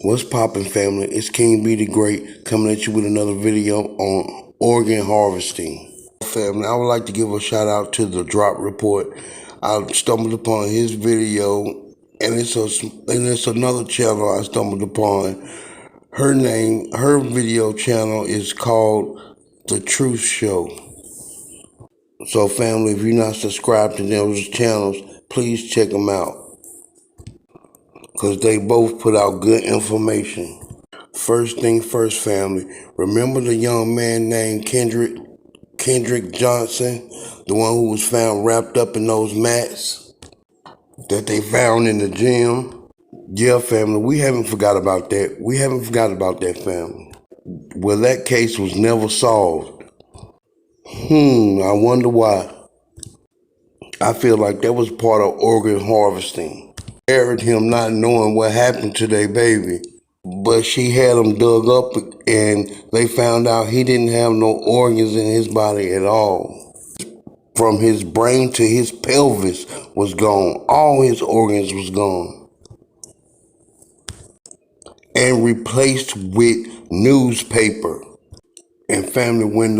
What's poppin', family? It's King B the Great coming at you with another video on organ harvesting. Family, I would like to give a shout out to the Drop Report. I stumbled upon his video, and it's another channel I stumbled upon. Her video channel is called The Truth Show. So, family, if you're not subscribed to those channels, please check them out because they both put out good information. First thing first, family. Remember the young man named Kendrick Johnson, the one who was found wrapped up in those mats that they found in the gym? Yeah, family, we haven't forgot about that. We haven't forgot about that, family. Well, that case was never solved. I wonder why. I feel like that was part of organ harvesting. Buried him not knowing what happened to their baby. But she had him dug up and they found out he didn't have no organs in his body at all. From his brain to his pelvis was gone. All his organs was gone. And replaced with newspaper. And family, when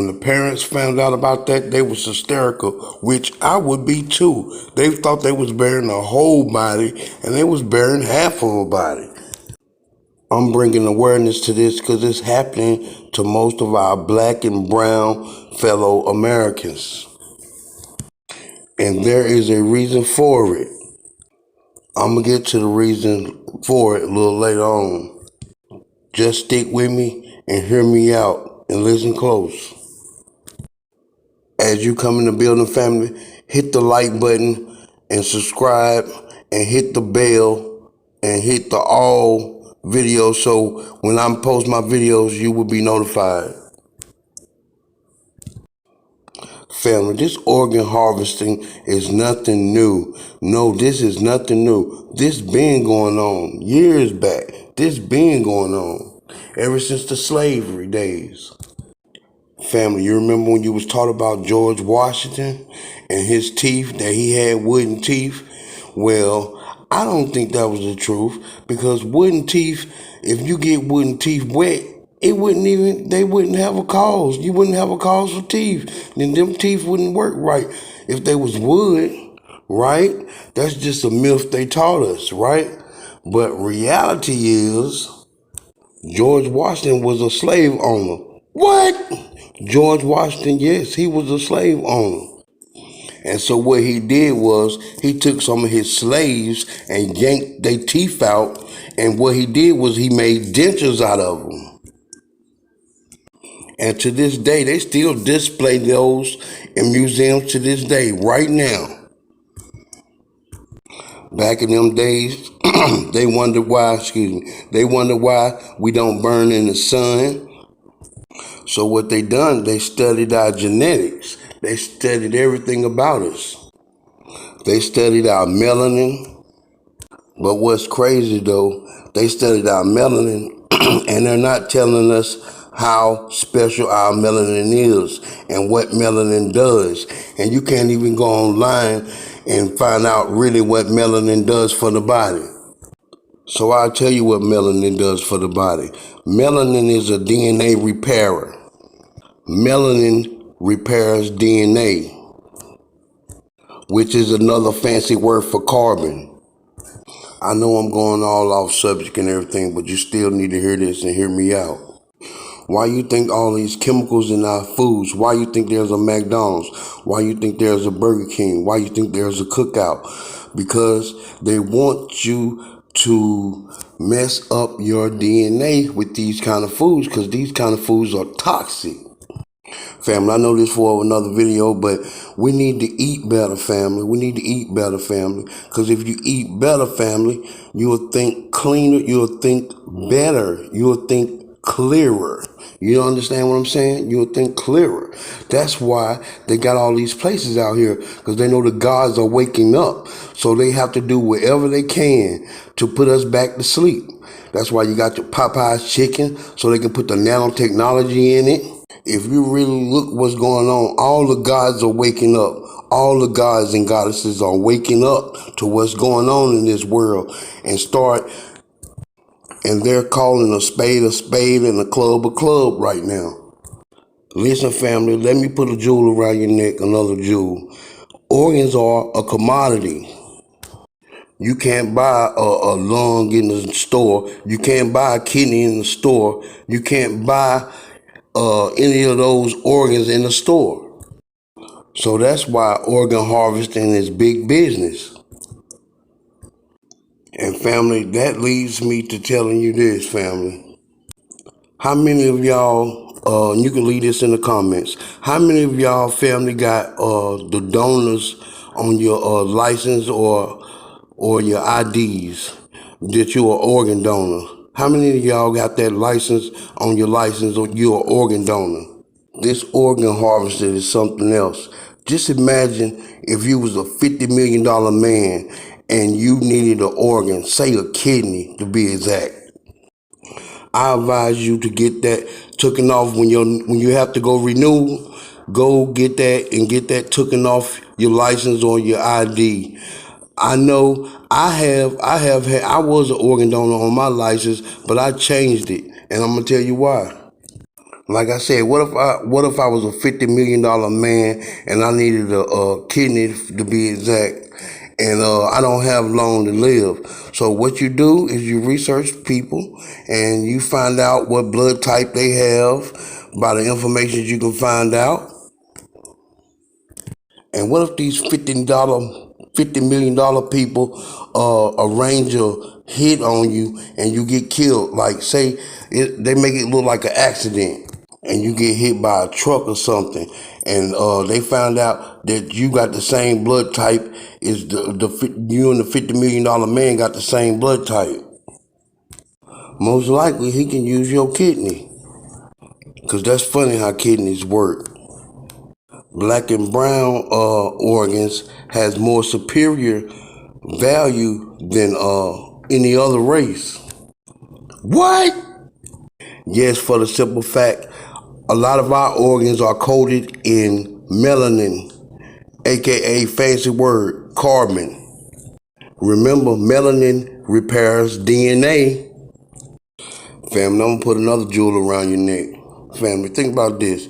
the parents found out about that, they was hysterical, which I would be too. They thought they was burying a whole body and they was burying half of a body. I'm bringing awareness to this because it's happening to most of our black and brown fellow Americans. And there is a reason for it. I'm going to get to the reason for it a little later on. Just stick with me and hear me out and listen close. As you come in the building, family, hit the like button and subscribe and hit the bell and hit the all videos so when I post my videos, you will be notified. Family, this organ harvesting is nothing new. No, this is nothing new. This been going on years back. This been going on ever since the slavery days. Family, you remember when you was taught about George Washington and his teeth, that he had wooden teeth? Well, I don't think that was the truth because wooden teeth, if you get wooden teeth wet, they wouldn't have a cause. You wouldn't have a cause for teeth. Then them teeth wouldn't work right if they was wood, right? That's just a myth they taught us, right? But reality is George Washington was a slave owner. What? George Washington, yes, he was a slave owner. And so what he did was he took some of his slaves and yanked their teeth out. And what he did was he made dentures out of them. And to this day, they still display those in museums to this day, right now. Back in them days, they wondered why we don't burn in the sun. So what they done, they studied our genetics. They studied everything about us. They studied our melanin. But what's crazy though, they studied our melanin and they're not telling us how special our melanin is and what melanin does. And you can't even go online and find out really what melanin does for the body. So I'll tell you what melanin does for the body. Melanin is a DNA repairer. Melanin repairs DNA, which is another fancy word for carbon. I know I'm going all off subject and everything, but you still need to hear this and hear me out. Why you think all these chemicals in our foods? Why you think there's a McDonald's? Why you think there's a Burger King? Why you think there's a Cookout? Because they want you to mess up your DNA with these kind of foods because these kind of foods are toxic. Family, I know this for another video, but we need to eat better, family. We need to eat better, family. Because if you eat better, family, you'll think cleaner, you'll think better, you'll think clearer. You understand what I'm saying? You'll think clearer. That's why they got all these places out here, because they know the gods are waking up. So they have to do whatever they can to put us back to sleep. That's why you got your Popeye's chicken, so they can put the nanotechnology in it. If you really look what's going on, all the gods are waking up. All the gods and goddesses are waking up to what's going on in this world and start And they're calling a spade and a club right now. Listen, family, let me put a jewel around your neck, another jewel. Organs are a commodity. You can't buy a lung in the store. You can't buy a kidney in the store. You can't buy any of those organs in the store. So that's why organ harvesting is big business. And family, that leads me to telling you this, family. How many of y'all, you can leave this in the comments, how many of y'all family got the donors on your license or your IDs that you're an organ donor? How many of y'all got that license on your license or you're an organ donor? This organ harvester is something else. Just imagine if you was a $50 million man and you needed an organ, say a kidney to be exact. I advise you to get that taken off when you have to go renew. Go get that and get that taken off your license or your ID. I know I was an organ donor on my license, but I changed it, and I'm gonna tell you why. Like I said, what if I was a $50 million man and I needed a kidney to be exact, and I don't have long to live. So what you do is you research people and you find out what blood type they have by the information you can find out. And what if these $50 million people arrange a hit on you and you get killed? Like say they make it look like an accident and you get hit by a truck or something, and they found out that you got the same blood type as you and the $50 million man got the same blood type. Most likely he can use your kidney, because that's funny how kidneys work. Black and brown organs has more superior value than any other race. What? Yes, for the simple fact, a lot of our organs are coated in melanin, aka fancy word, carbon. Remember, melanin repairs DNA. Family, I'm gonna put another jewel around your neck. Family, think about this.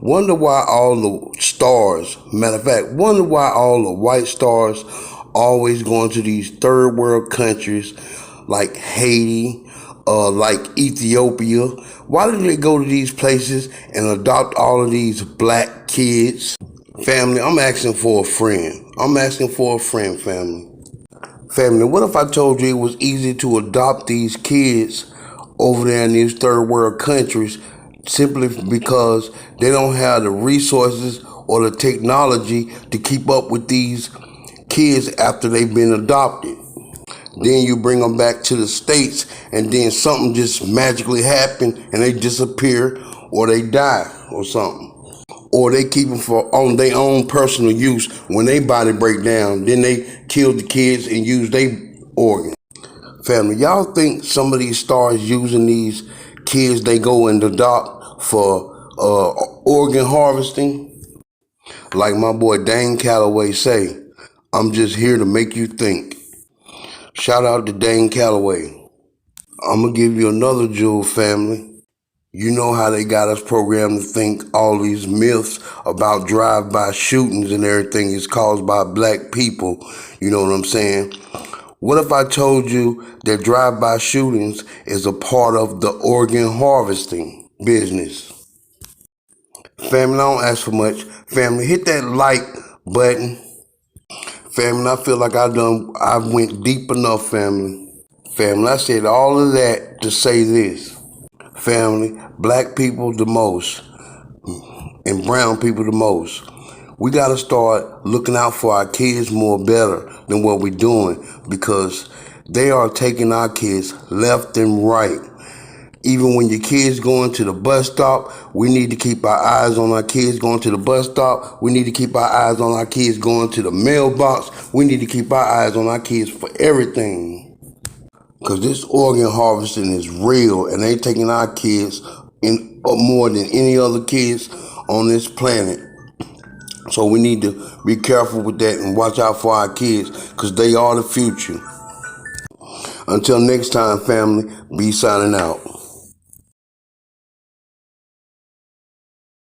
Wonder why all the stars, matter of fact, wonder why all the white stars always going to these third world countries like Haiti, like Ethiopia. Why do they go to these places and adopt all of these black kids? Family, I'm asking for a friend. I'm asking for a friend, family. Family, what if I told you it was easy to adopt these kids over there in these third world countries simply because they don't have the resources or the technology to keep up with these kids after they've been adopted? Then you bring them back to the States and then something just magically happen and they disappear or they die or something. Or they keep them for on their own personal use. When they body break down, then they kill the kids and use their organs. Family, y'all think some of these stars using these kids they go and adopt for organ harvesting? Like my boy Dane Calloway say, I'm just here to make you think. Shout out to Dane Calloway. I'm gonna give you another jewel, family. You know how they got us programmed to think all these myths about drive-by shootings and everything is caused by black people. You know what I'm saying? What if I told you that drive-by shootings is a part of the organ harvesting business? Family, I don't ask for much. Family, hit that like button. Family, I feel like I went deep enough, family. Family, I said all of that to say this. Family, black people the most and brown people the most. We got to start looking out for our kids more better than what we're doing, because they are taking our kids left and right. Even when your kids going to the bus stop, we need to keep our eyes on our kids going to the bus stop. We need to keep our eyes on our kids going to the mailbox. We need to keep our eyes on our kids for everything. Because this organ harvesting is real and they taking our kids in more than any other kids on this planet. So we need to be careful with that and watch out for our kids, because they are the future. Until next time, family, be signing out.